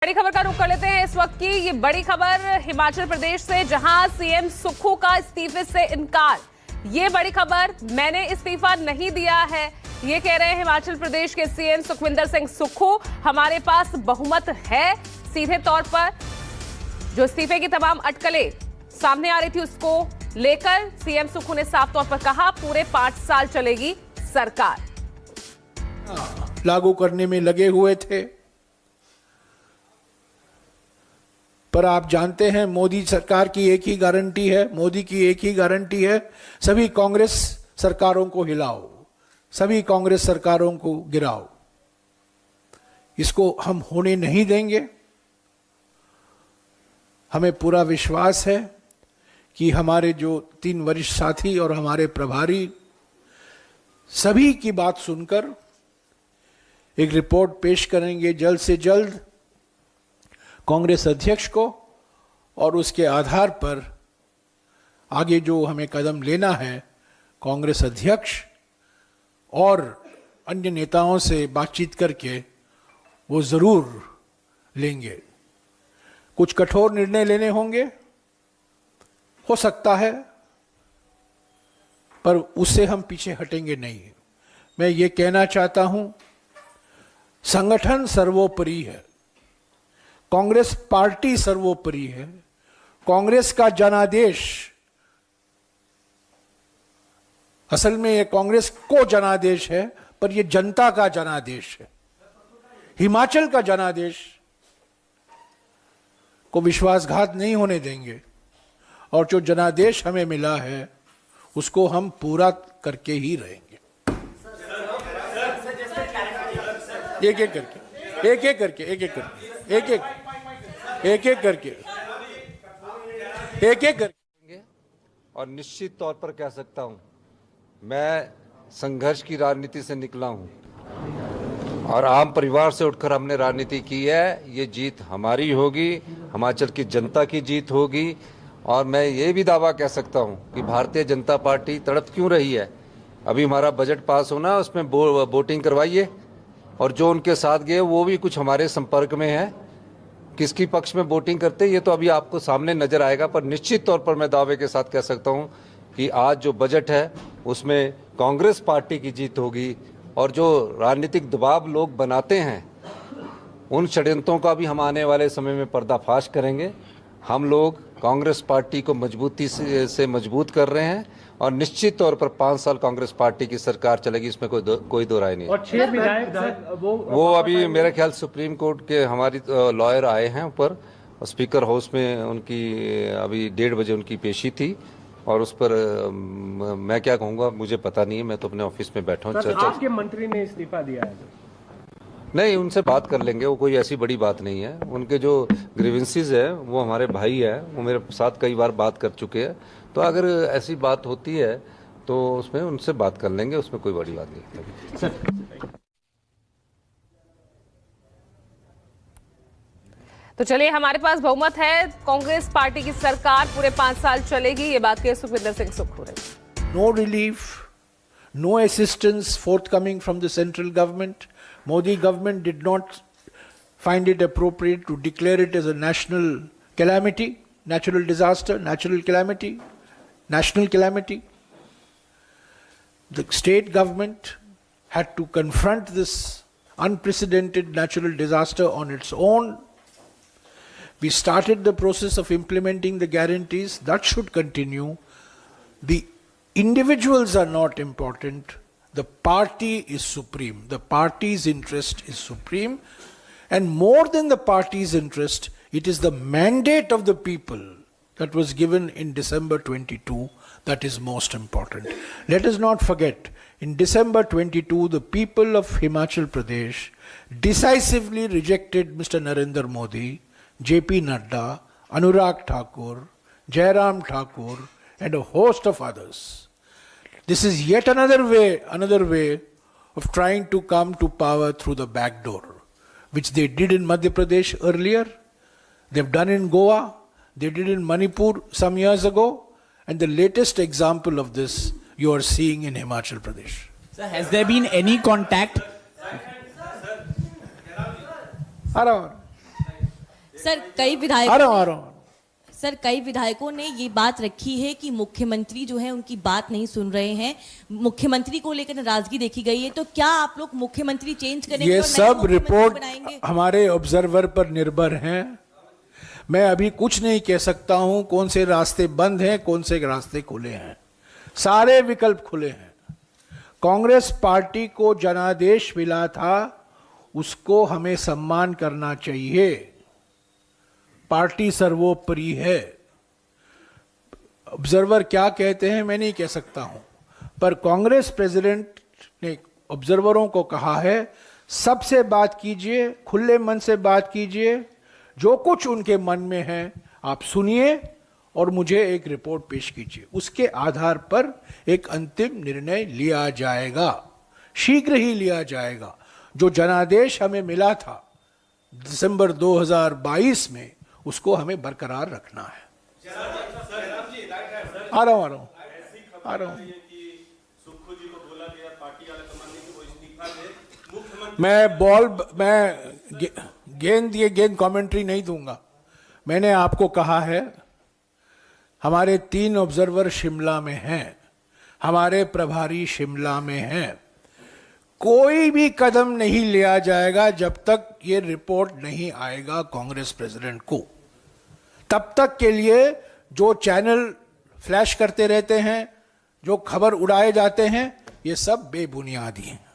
बड़ी खबर का रुख कर लेते हैं इस वक्त की। ये बड़ी खबर हिमाचल प्रदेश से, जहां सीएम सुक्खू का इस्तीफे से इनकार। ये बड़ी खबर, मैंने इस्तीफा नहीं दिया है, ये कह रहे हैं हिमाचल प्रदेश के सीएम सुखविंदर सिंह सुक्खू। हमारे पास बहुमत है। सीधे तौर पर जो इस्तीफे की तमाम अटकलें सामने आ रही थी उसको लेकर सीएम सुक्खू ने साफ तौर पर कहा, पूरे 5 साल चलेगी सरकार। लागू करने में लगे हुए थे, पर आप जानते हैं मोदी सरकार की एक ही गारंटी है, मोदी की एक ही गारंटी है, सभी कांग्रेस सरकारों को हिलाओ, सभी कांग्रेस सरकारों को गिराओ। इसको हम होने नहीं देंगे। हमें पूरा विश्वास है कि हमारे जो 3 वरिष्ठ साथी और हमारे प्रभारी सभी की बात सुनकर एक रिपोर्ट पेश करेंगे जल्द से जल्द कांग्रेस अध्यक्ष को, और उसके आधार पर आगे जो हमें कदम लेना है कांग्रेस अध्यक्ष और अन्य नेताओं से बातचीत करके वो जरूर लेंगे। कुछ कठोर निर्णय लेने होंगे, हो सकता है, पर उससे हम पीछे हटेंगे नहीं। मैं ये कहना चाहता हूं, संगठन सर्वोपरि है, कांग्रेस पार्टी सर्वोपरि है, कांग्रेस का जनादेश, असल में यह कांग्रेस को जनादेश है, पर यह जनता का जनादेश है, हिमाचल का जनादेश को विश्वासघात नहीं होने देंगे। और जो जनादेश हमें मिला है उसको हम पूरा करके ही रहेंगे, एक एक करके, एक एक करके, एक एक करके, एक एक करके, एक एक करके। और निश्चित तौर पर कह सकता हूं, मैं संघर्ष की राजनीति से निकला हूं और आम परिवार से उठकर हमने राजनीति की है। ये जीत हमारी होगी, हिमाचल की जनता की जीत होगी। और मैं ये भी दावा कह सकता हूं कि भारतीय जनता पार्टी तड़प क्यों रही है। अभी हमारा बजट पास होना, उसमें वोटिंग करवाइए, और जो उनके साथ गए वो भी कुछ हमारे संपर्क में है। किसकी पक्ष में वोटिंग करते ये तो अभी आपको सामने नजर आएगा, पर निश्चित तौर पर मैं दावे के साथ कह सकता हूं कि आज जो बजट है उसमें कांग्रेस पार्टी की जीत होगी। और जो राजनीतिक दबाव लोग बनाते हैं उन षड्यंत्रों का भी हम आने वाले समय में पर्दाफाश करेंगे। हम लोग कांग्रेस पार्टी को मजबूती से मजबूत कर रहे हैं और निश्चित तौर पर 5 साल कांग्रेस पार्टी की सरकार चलेगी, इसमें कोई दो राय नहीं है। और 6 विधायक वो अभी मेरे ख्याल सुप्रीम कोर्ट के हमारी लॉयर आए हैं ऊपर, स्पीकर हाउस में उनकी अभी 1:30 बजे उनकी पेशी थी, और उस पर मैं क्या कहूँगा मुझे पता नहीं है, मैं तो अपने ऑफिस में बैठा हूँ। आपके मंत्री ने इस्तीफा दिया है? नहीं, उनसे बात कर लेंगे, वो कोई ऐसी बड़ी बात नहीं है। उनके जो ग्रीवेंसेस है वो हमारे भाई है, वो मेरे साथ कई बार बात कर चुके हैं, तो अगर ऐसी बात होती है तो उसमें उनसे बात कर लेंगे, उसमें कोई बड़ी बात नहीं। तो चलिए, हमारे पास बहुमत है, कांग्रेस पार्टी की सरकार पूरे 5 साल चलेगी, ये बात कही सुखविंदर सिंह सुक्खू ने। No relief, no assistance forthcoming from the central government. Modi government did not find it appropriate to declare it as a national calamity, natural disaster, national calamity. The state government had to confront this unprecedented natural disaster on its own. We started the process of implementing the guarantees. That should continue. The individuals are not important. The party is supreme. The party's interest is supreme. And more than the party's interest, it is the mandate of the people that was given in December 22 that is most important. Let us not forget, in December 22, the people of Himachal Pradesh decisively rejected Mr. Narendra Modi, JP Nadda, Anurag Thakur, Jairam Thakur, and a host of others. This is yet another way of trying to come to power through the back door, which they did in Madhya Pradesh earlier, they've done in Goa, they did in Manipur some years ago, and the latest example of this you are seeing in Himachal Pradesh. Sir, has there been any contact? Sir कई आ विधायकों रहा हूं sir कई विधायकों ने ये बात रखी है कि मुख्यमंत्री जो है उनकी बात नहीं सुन रहे हैं, मुख्यमंत्री को लेकर नाराजगी देखी गई है, तो क्या आप लोग मुख्यमंत्री चेंज करेंगे? ये और नए सब मुख्यमंत्री रिपोर्ट बनाएंगे? हमारे ऑब्जर्वर पर निर्भर हैं। मैं अभी कुछ नहीं कह सकता हूं कौन से रास्ते बंद हैं, कौन से रास्ते खुले हैं। सारे विकल्प खुले हैं। कांग्रेस पार्टी को जनादेश मिला था, उसको हमें सम्मान करना चाहिए। पार्टी सर्वोपरि है। ऑब्जर्वर क्या कहते हैं मैं नहीं कह सकता हूं, पर कांग्रेस प्रेसिडेंट ने ऑब्जर्वरों को कहा है सबसे बात कीजिए, खुले मन से बात कीजिए, जो कुछ उनके मन में है आप सुनिए और मुझे एक रिपोर्ट पेश कीजिए। उसके आधार पर एक अंतिम निर्णय लिया जाएगा, शीघ्र ही लिया जाएगा। जो जनादेश हमें मिला था दिसंबर 2022 में, उसको हमें बरकरार रखना है। आ रहा हूं मैं गेंद कमेंट्री नहीं दूंगा। मैंने आपको कहा है हमारे 3 ऑब्जर्वर शिमला में हैं, हमारे प्रभारी शिमला में हैं। कोई भी कदम नहीं लिया जाएगा जब तक ये रिपोर्ट नहीं आएगा कांग्रेस प्रेसिडेंट को। तब तक के लिए जो चैनल फ्लैश करते रहते हैं, जो खबर उड़ाए जाते हैं, ये सब बेबुनियादी हैं।